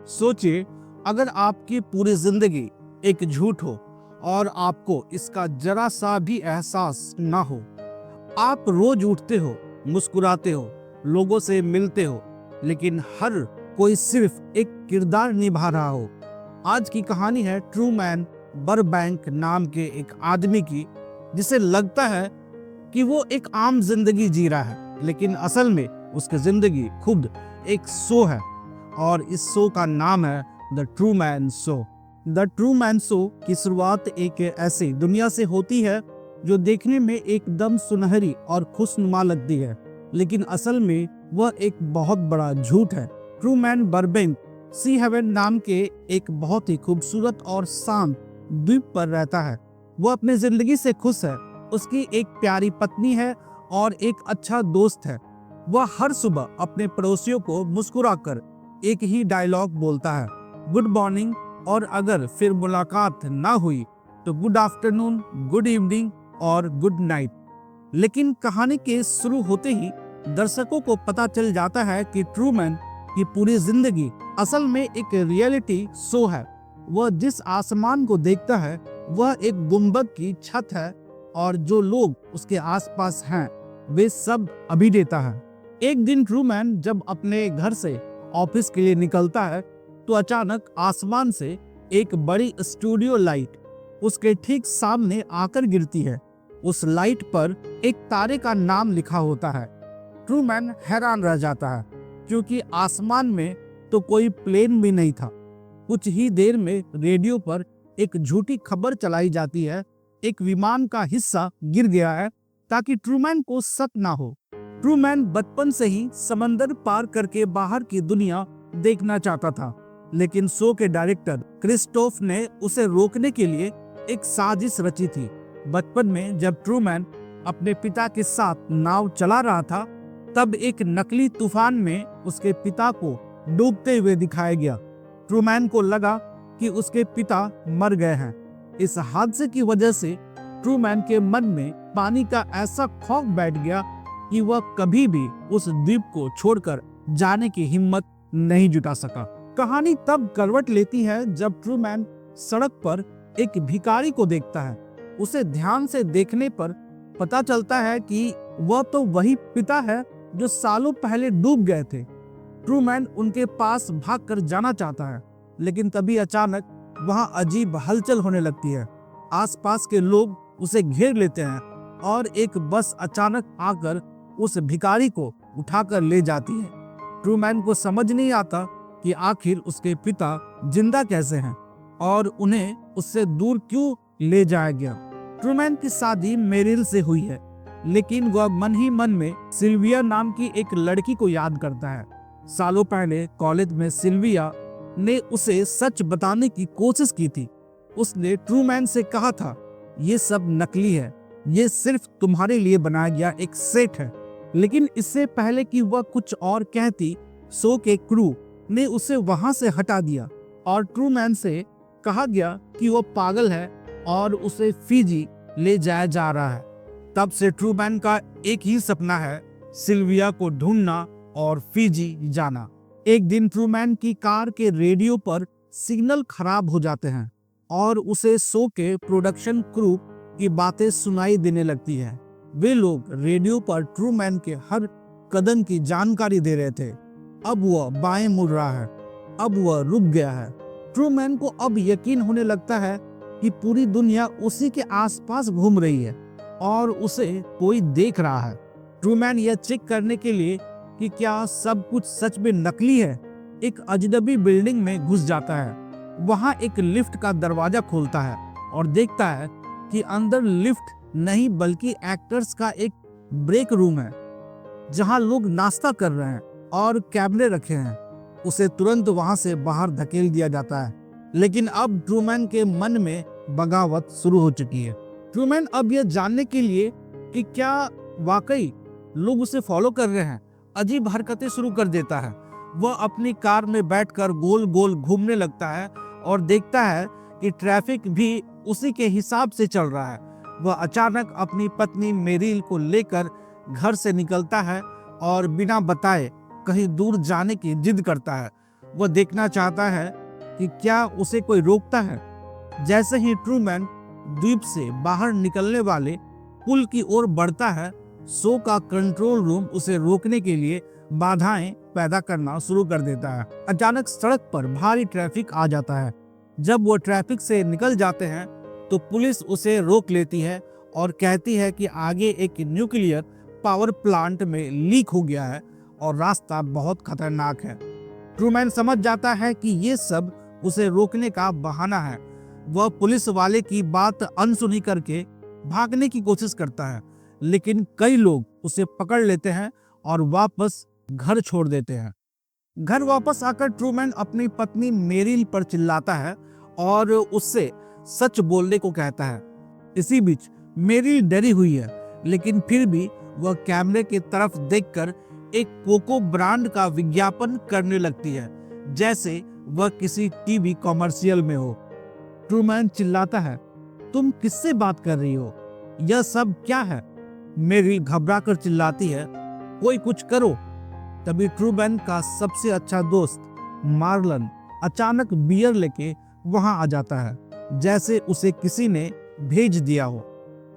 सोचिए, अगर आपकी पूरी जिंदगी एक झूठ हो और आपको इसका जरा सा भी एहसास ना हो। आप रोज उठते हो, मुस्कुराते हो, लोगों से मिलते हो, लेकिन हर कोई सिर्फ एक किरदार निभा रहा हो। आज की कहानी है ट्रूमैन बरबैंक नाम के एक आदमी की, जिसे लगता है कि वो एक आम जिंदगी जी रहा है, लेकिन असल में उसकी जिंदगी खुद एक शो है। और इस शो का नाम है the Truman show. The Truman show की शुरुआत एक ऐसी दुनिया से होती है जो देखने में एकदम सुनहरी और खुशनुमा लगती है, लेकिन असल में वह एक बहुत बड़ा झूठ है। ट्रूमैन बरबैंक सी हेवन नाम के एक बहुत ही खूबसूरत और शांत द्वीप पर रहता है। वह अपनी जिंदगी से खुश है। उसकी एक प्यारी पत्नी है और एक अच्छा दोस्त है। वह हर सुबह अपने पड़ोसियों को मुस्कुराकर एक ही डायलॉग बोलता है, गुड मॉर्निंग, और अगर फिर मुलाकात ना हुई तो गुड आफ्टरनून, गुड इवनिंग और गुड नाइट। लेकिन कहानी के शुरू होते ही दर्शकों को पता चल जाता है कि ट्रूमैन की पूरी जिंदगी असल में एक रियलिटी शो है। वह जिस आसमान को देखता है वह एक गुंबद की छत है, और जो लोग उसके आसपास हैं वे सब अभिनेता हैं। एक दिन ट्रूमैन जब अपने घर से ऑफिस के लिए निकलता है तो अचानक आसमान से एक बड़ी स्टूडियो लाइट उसके ठीक सामने आकर गिरती है। उस लाइट पर एक तारे का नाम लिखा होता है। ट्रूमैन हैरान रह जाता है, क्योंकि आसमान में तो कोई प्लेन भी नहीं था। कुछ ही देर में रेडियो पर एक झूठी खबर चलाई जाती है, एक विमान का हिस्सा गिर गया है, ताकि ट्रूमैन को शक ना हो। ट्रूमैन बचपन से ही समंदर पार करके बाहर की दुनिया देखना चाहता था, लेकिन शो के डायरेक्टर क्रिस्टोफ ने उसे रोकने के लिए एक साजिश रची थी। बचपन में जब ट्रूमैन अपने पिता के साथ नाव चला रहा था, तब एक नकली तूफान में उसके पिता को डूबते हुए दिखाया गया। ट्रूमैन को लगा कि उसके पिता मर गए हैं। इस हादसे की वजह से ट्रूमैन के मन में पानी का ऐसा खौफ बैठ गया कि वह कभी भी उस द्वीप को छोड़कर जाने की हिम्मत नहीं जुटा सका। कहानी तब करवट लेती है जब ट्रूमैन सड़क पर एक भिखारी को देखता है। उसे ध्यान से देखने पर पता चलता है कि वह तो वही पिता है जो सालों पहले डूब गए थे। ट्रूमैन उनके पास भागकर जाना चाहता है, लेकिन तभी अचानक वहां अजीब हलचल होने लगती है। आसपास के लोग उसे घेर लेते हैं और एक बस अचानक आकर उस भिखारी को उठाकर ले जाती है। ट्रूमैन को समझ नहीं आता कि आखिर उसके पिता जिंदा कैसे हैं और उन्हें उससे दूर क्यों ले जाया गया। ट्रूमैन की शादी मेरिल से हुई है, लेकिन वह मन ही मन में सिल्विया नाम की एक लड़की को याद करता है। सालों पहले कॉलेज में सिल्विया ने उसे सच बताने की कोशिश की थी। उसने ट्रूमैन से कहा था, ये सब नकली है, ये सिर्फ तुम्हारे लिए बनाया गया एक सेट है। लेकिन इससे पहले कि वह कुछ और कहती, शो के क्रू ने उसे वहां से हटा दिया और ट्रूमैन से कहा गया कि वह पागल है और उसे फिजी ले जाया जा रहा है। तब से ट्रूमैन का एक ही सपना है, सिल्विया को ढूंढना और फिजी जाना। एक दिन ट्रूमैन की कार के रेडियो पर सिग्नल खराब हो जाते हैं और उसे शो के प्रोडक्शन क्रू की बातें सुनाई देने लगती है। वे लोग रेडियो पर ट्रूमैन के हर कदम की जानकारी दे रहे थे। अब वह बाएं मुड़ रहा है, अब वह रुक गया है। ट्रूमैन को अब यकीन होने लगता है कि पूरी दुनिया उसी के आसपास घूम रही है और उसे कोई देख रहा है। ट्रूमैन यह चेक करने के लिए कि क्या सब कुछ सच में नकली है, एक अजनबी बिल्डिंग में घुस जाता है। वहां एक लिफ्ट का दरवाजा खोलता है और देखता है कि अंदर लिफ्ट नहीं बल्कि एक्टर्स का एक ब्रेक रूम है, जहां लोग नाश्ता कर रहे हैं और कैमरे रखे हैं। उसे तुरंत वहां से बाहर धकेल दिया जाता है। लेकिन अब ट्रूमैन के मन में बगावत शुरू हो चुकी है। ट्रूमैन अब यह जानने के लिए कि क्या वाकई लोग उसे फॉलो कर रहे हैं, अजीब हरकतें शुरू कर देता है। वह अपनी कार में बैठकर गोल गोल घूमने लगता है और देखता है कि ट्रैफिक भी उसी के हिसाब से चल रहा है। वह अचानक अपनी पत्नी मेरिल को लेकर घर से निकलता है और बिना बताए कहीं दूर जाने की जिद करता है। वह देखना चाहता है कि क्या उसे कोई रोकता है। जैसे ही ट्रूमैन द्वीप से बाहर निकलने वाले पुल की ओर बढ़ता है, शो का कंट्रोल रूम उसे रोकने के लिए बाधाएं पैदा करना शुरू कर देता है। अचानक सड़क पर भारी ट्रैफिक आ जाता है। जब वो ट्रैफिक से निकल जाते हैं तो पुलिस उसे रोक लेती है और कहती है कि आगे एक न्यूक्लियर पावर प्लांट में लीक हो गया है और रास्ता बहुत खतरनाक है। ट्रूमैन समझ जाता है कि ये सब उसे रोकने का बहाना है। वह पुलिस वाले की बात अनसुनी करके भागने की कोशिश करता है, लेकिन कई लोग उसे पकड़ लेते हैं और वापस घर छोड़ देते हैं। घर वापस आकर ट्रूमैन अपनी पत्नी मेरिल पर चिल्लाता है और उससे सच बोलने को कहता है। इसी बीच मेरिल डरी हुई है, लेकिन फिर भी वह कैमरे की तरफ देखकर एक कोको ब्रांड का विज्ञापन करने लगती है, जैसे वह किसी टीवी कॉमर्शियल में हो। ट्रूमैन चिल्लाता है, तुम किससे बात कर रही हो? यह सब क्या है? मेरिल घबराकर चिल्लाती है, कोई कुछ करो। तभी ट्रूमैन का सबसे अच्छा दोस्त मार्लन अचानक बियर लेके वहां आ जाता है, जैसे उसे किसी ने भेज दिया हो।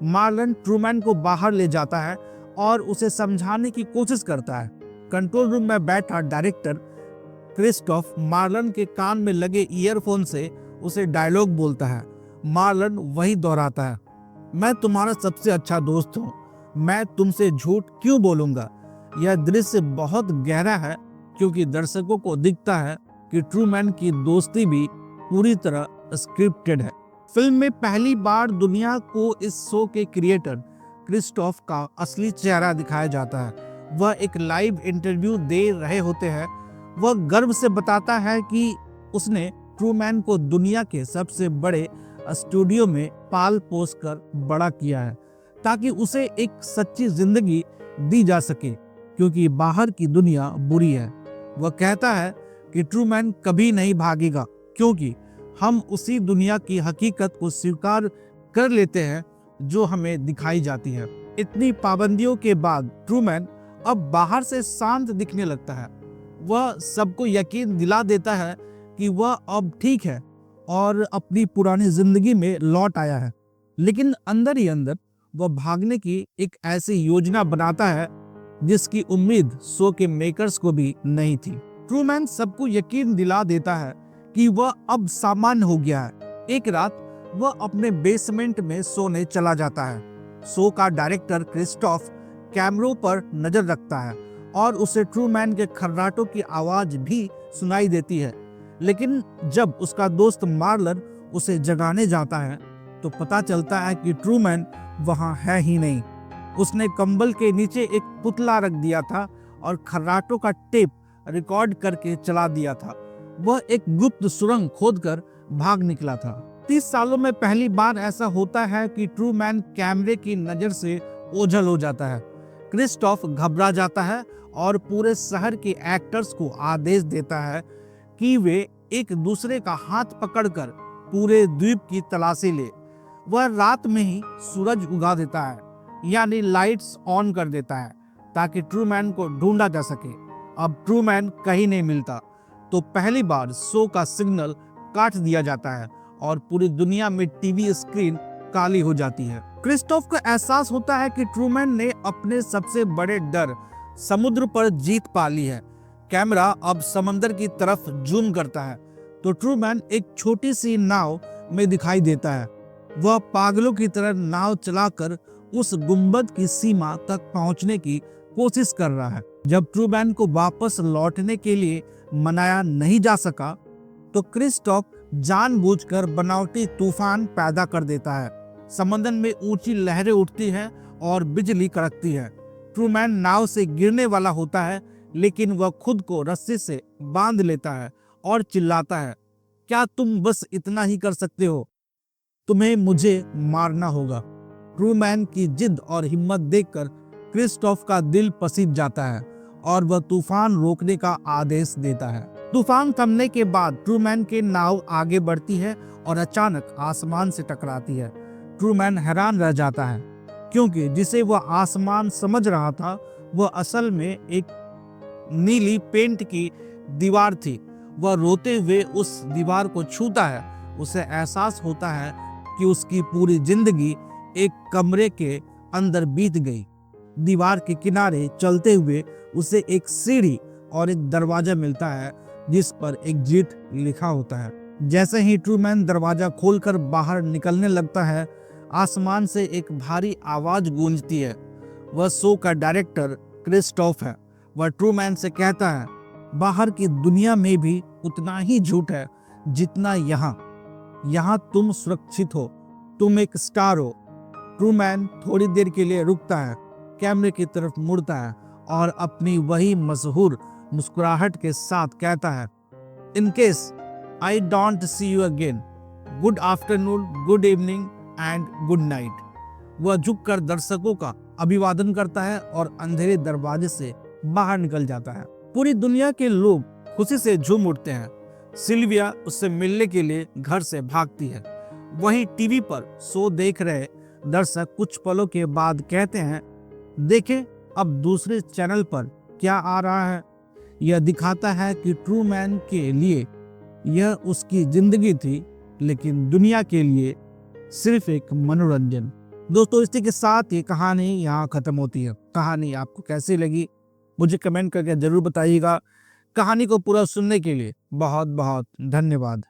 मार्लन ट्रूमैन को बाहर ले जाता है और उसे समझाने की कोशिश करता है। कंट्रोल रूम में बैठा डायरेक्टर क्रिस्टोफ मार्लन के कान में लगे ईयरफोन से उसे डायलॉग बोलता है। मार्लन वही दोहराता है, मैं तुम्हारा सबसे अच्छा दोस्त हूँ, मैं तुमसे झूठ क्यों बोलूंगा। यह दृश्य बहुत गहरा है क्योंकि दर्शकों को दिखता है कि ट्रूमैन की दोस्ती भी पूरी तरह स्क्रिप्टेड है। फिल्म में पहली बार दुनिया को इस शो के क्रिएटर क्रिस्टोफ का असली चेहरा दिखाया जाता है। वह एक लाइव इंटरव्यू दे रहे होते हैं। वह गर्व से बताता है कि उसने ट्रूमैन को दुनिया के सबसे बड़े स्टूडियो में पाल पोस कर बड़ा किया है, ताकि उसे एक सच्ची जिंदगी दी जा सके, क्योंकि बाहर की दुनिया बुरी है। वह कहता है कि ट्रूमैन कभी नहीं भागेगा, क्योंकि हम उसी दुनिया की हकीकत को स्वीकार कर लेते हैं जो हमें दिखाई जाती है। इतनी पाबंदियों के बाद ट्रूमैन अब बाहर से शांत दिखने लगता है। वह सबको यकीन दिला देता है कि वह अब ठीक है और अपनी पुरानी जिंदगी में लौट आया है, लेकिन अंदर ही अंदर वह भागने की एक ऐसी योजना बनाता है जिसकी उम्मीद शो के मेकर्स को भी नहीं थी। ट्रूमैन सबको यकीन दिला देता है कि वह अब सामान्य हो गया है। एक रात वह अपने बेसमेंट में सोने चला जाता है। शो का डायरेक्टर क्रिस्टोफ कैमरों पर नजर रखता है और उसे ट्रूमैन के खर्राटों की आवाज भी सुनाई देती है, लेकिन जब उसका दोस्त मार्लन उसे जगाने जाता है तो पता चलता है कि ट्रूमैन वहां है ही नहीं। उसने कंबल के नीचे एक पुतला रख दिया था और खर्राटों का टेप रिकॉर्ड करके चला दिया था। वह एक गुप्त सुरंग खोदकर भाग निकला था। 30 सालों में पहली बार ऐसा होता है कि ट्रूमैन कैमरे की नजर से ओझल हो जाता है। क्रिस्टोफ घबरा जाता है और पूरे शहर के एक्टर्स को आदेश देता है कि वे एक दूसरे का हाथ पकड़कर पूरे द्वीप की तलाशी ले। वह रात में ही सूरज उगा देता है, यानी लाइट्स ऑन कर देता है, ताकि ट्रूमैन को ढूंढा जा सके। अब ट्रूमैन कहीं नहीं मिलता, तो पहली बार शो का सिग्नल काट दिया जाता है और पूरी दुनिया में टीवी स्क्रीन काली हो जाती है। क्रिस्टोफ को एहसास होता है कि ट्रूमैन ने अपने सबसे बड़े डर समुद्र पर जीत पा ली है। कैमरा अब समंदर की तरफ जूम करता है तो ट्रूमैन एक छोटी सी नाव में दिखाई देता है। वह पागलों की तरह नाव चलाकर उस गुंबद की सीमा तक पहुंचने की कोशिश कर रहा है। जब ट्रूमैन को वापस लौटने के लिए मनाया नहीं जा सका तो क्रिस्टोफ जानबूझकर बनावटी तूफान पैदा कर देता है। समंदर में ऊंची लहरें उठती हैं और बिजली कड़कती है। ट्रूमैन नाव से गिरने वाला होता है, लेकिन वह खुद को रस्सी से बांध लेता है और चिल्लाता है, क्या तुम बस इतना ही कर सकते हो? तुम्हें मुझे मारना होगा। ट्रूमैन की जिद और हिम्मत देखकर क्रिस्टोफ का दिल पसीज जाता है और वह तूफान रोकने का आदेश देता है। तूफान थमने के बाद ट्रूमैन की नाव आगे बढ़ती है और अचानक आसमान से टकराती है। ट्रूमैन हैरान रह जाता है, क्योंकि जिसे वह आसमान समझ रहा था वह असल में एक नीली पेंट की दीवार थी वह रोते हुए उस दीवार को छूता है, उसे एहसास होता है कि उसकी पूरी जिंदगी एक कमरे के अंदर बीत गई। दीवार के किनारे चलते हुए उसे एक सीढ़ी और एक दरवाजा मिलता है जिस पर एग्जिट लिखा होता है। जैसे ही ट्रूमैन दरवाजा खोलकर बाहर निकलने लगता है, आसमान से एक भारी आवाज गूंजती है। वह शो का डायरेक्टर क्रिस्टोफ है। वह ट्रूमैन से कहता है, बाहर की दुनिया में भी उतना ही झूठ है जितना यहाँ तुम सुरक्षित हो, तुम एक स्टार हो। ट्रूमैन थोड़ी देर के लिए रुकता है, कैमरे की तरफ मुड़ता है और अपनी वही मशहूर मुस्कुराहट के साथ कहता है, in case I don't see you again, good afternoon, good evening and good night. वह झुककर दर्शकों का अभिवादन करता है और अंधेरे दरवाजे से बाहर निकल जाता है। पूरी दुनिया के लोग खुशी से झूम उठते हैं। सिल्विया उससे मिलने के लिए घर से भागती है। वहीं टीवी पर शो देख रहे दर्शक कुछ पलों के बाद कहते हैं, देखें अब दूसरे चैनल पर क्या आ रहा है। यह दिखाता है कि ट्रूमैन के लिए यह उसकी जिंदगी थी, लेकिन दुनिया के लिए सिर्फ एक मनोरंजन। दोस्तों, इसी के साथ ये कहानी यहाँ खत्म होती है। कहानी आपको कैसी लगी मुझे कमेंट करके जरूर बताइएगा। कहानी को पूरा सुनने के लिए बहुत बहुत धन्यवाद।